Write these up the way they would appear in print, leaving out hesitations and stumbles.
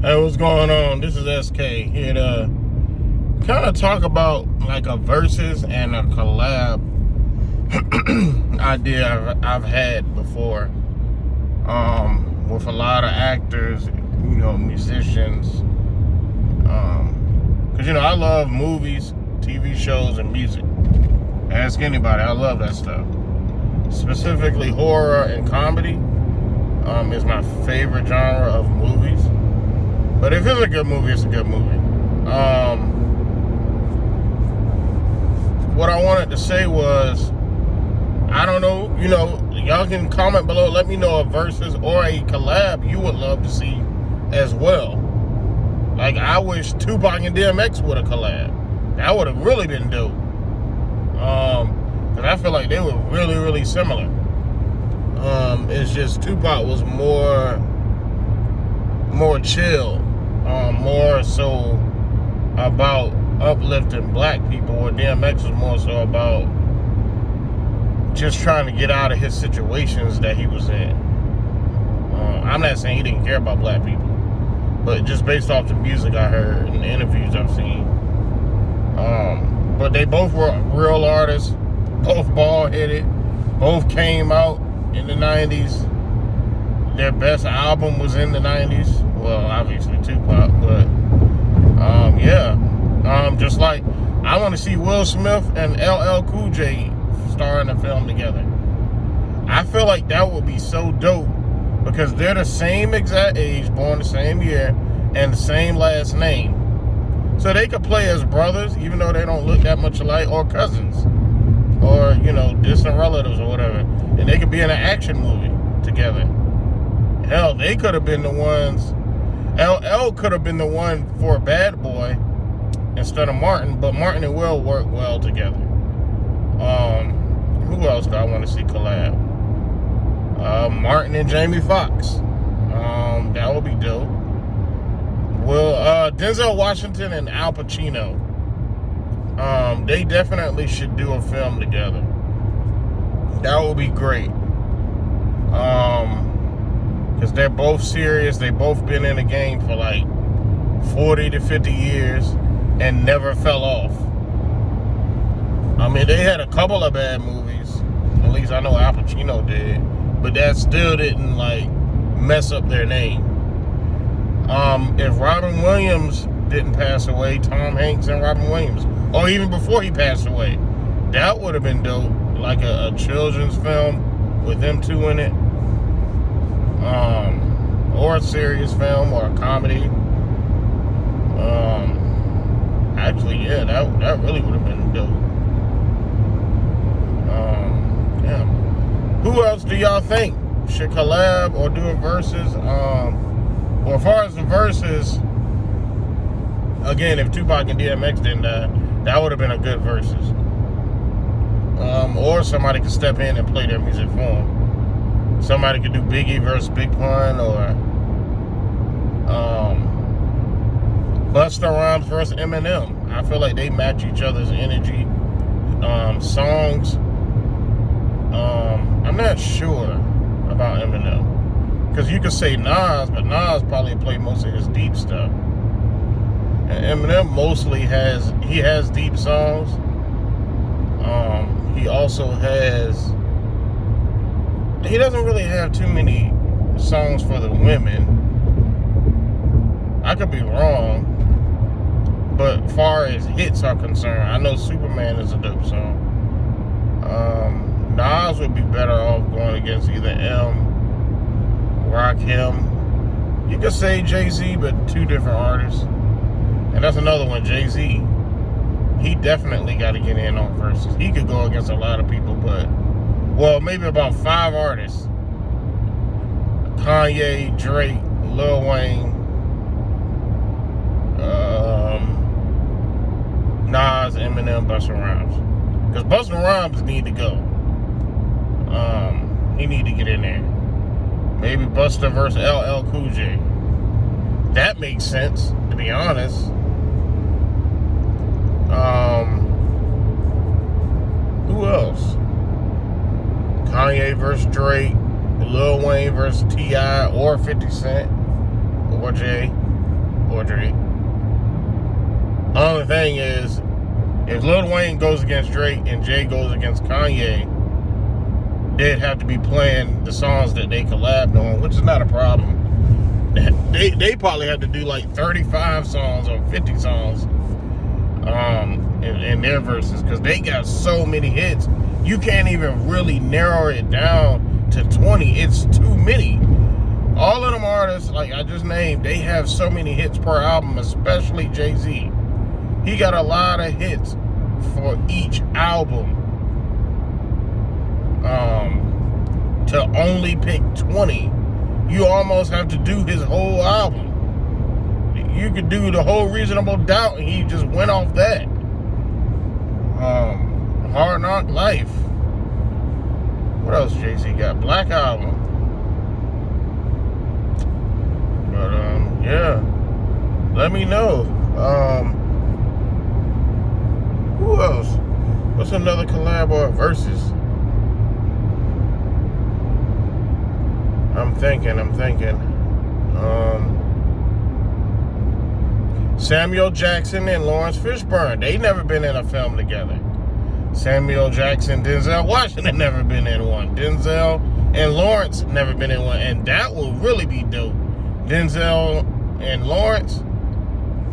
Hey, what's going on? This is SK here to kind of talk about like a versus and a collab idea I've had before with a lot of actors, musicians. Because, I love movies, TV shows, and music. Ask anybody, I love that stuff. Specifically, horror and comedy is my favorite genre of movies. But if it's a good movie, it's a good movie. What I wanted to say was, I don't know, y'all can comment below. Let me know a versus or a collab you would love to see as well. Like, I wish Tupac and DMX would have collab. That would have really been dope. Because I feel like they were really, really similar. It's just Tupac was more chill. More so about uplifting black people, where DMX was more so about just trying to get out of his situations that he was in. I'm not saying he didn't care about black people, but just based off the music I heard and the interviews I've seen. But they both were real artists, both bald-headed, both came out in the 90s. Their best album was in the 90s. Well, obviously Tupac, but just like I want to see Will Smith and LL Cool J star in a film together. I feel like that would be so dope because they're the same exact age, born the same year, and the same last name. So they could play as brothers, even though they don't look that much alike, or cousins, or distant relatives or whatever, and they could be in an action movie together. Hell, they could have been the ones. LL could have been the one for Bad Boy instead of Martin, but Martin and Will work well together. Who else do I want to see collab? Martin and Jamie Foxx. That would be dope. Denzel Washington and Al Pacino. They definitely should do a film together. That would be great. Because they're both serious. They both been in the game for like 40 to 50 years and never fell off. I mean, they had a couple of bad movies. At least I know Al Pacino did. But that still didn't like mess up their name. If Robin Williams didn't pass away, Tom Hanks and Robin Williams, or even before he passed away, that would have been dope. Like a children's film with them two in it. Or a serious film or a comedy. Actually, yeah, that really would have been dope. Who else do y'all think should collab or do a versus? Well, as far as the versus, again, if Tupac and DMX didn't die, that would have been a good versus. Or somebody could step in and play their music for them. Somebody could do Biggie versus Big Pun, or Busta Rhymes versus Eminem. I feel like they match each other's energy. Songs. I'm not sure about Eminem, because you could say Nas, but Nas probably played most of his deep stuff. And Eminem mostly has deep songs. He also has. He doesn't really have too many songs for the women. I could be wrong, but as far as hits are concerned, I know Superman is a dope song. Nas would be better off going against either M, Rakim. You could say Jay-Z, but two different artists. And that's another one, Jay-Z. He definitely got to get in on verses. He could go against a lot of people, but maybe about 5 artists. Kanye, Drake, Lil Wayne, Nas, Eminem, Busta Rhymes. Because Busta Rhymes need to go. He need to get in there. Maybe Busta versus LL Cool J. That makes sense, to be honest. Who else? Kanye versus Drake, Lil Wayne versus T.I. or 50 Cent or Jay. or Drake. Only thing is, if Lil Wayne goes against Drake and Jay goes against Kanye, they'd have to be playing the songs that they collabed on, which is not a problem. They probably had to do like 35 songs or 50 songs in their verses, because they got so many hits. You can't even really narrow it down to 20. It's too many. All of them artists, like I just named, they have so many hits per album, especially Jay-Z. He got a lot of hits for each album. To only pick 20, you almost have to do his whole album. You could do the whole Reasonable Doubt, and he just went off that. Hard Knock Life. What else Jay-Z got? Black Album. But yeah, let me know. Who else? What's another collab or Verzuz? I'm thinking. Samuel Jackson and Lawrence Fishburne. They never been in a film together. Samuel Jackson, Denzel Washington never been in one. Denzel and Lawrence never been in one. And that will really be dope. Denzel and Lawrence,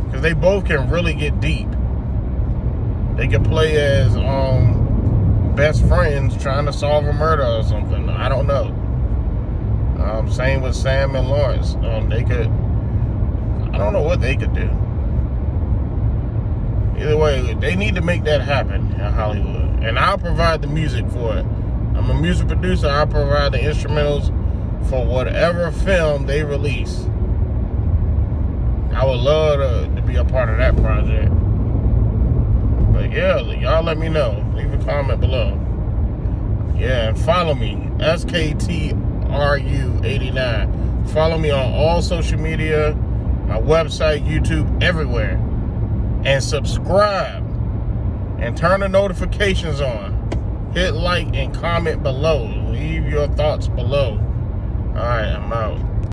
because they both can really get deep. They could play as best friends trying to solve a murder or something. I don't know. Same with Sam and Lawrence. They could, I don't know what they could do. Either way, they need to make that happen in Hollywood. And I'll provide the music for it. I'm a music producer. I'll provide the instrumentals for whatever film they release. I would love to be a part of that project. But yeah, y'all let me know. Leave a comment below. Yeah, and follow me, SKTRU89. Follow me on all social media, my website, YouTube, everywhere. And subscribe. And turn the notifications on. Hit like and comment below. Leave your thoughts below. All right, I'm out.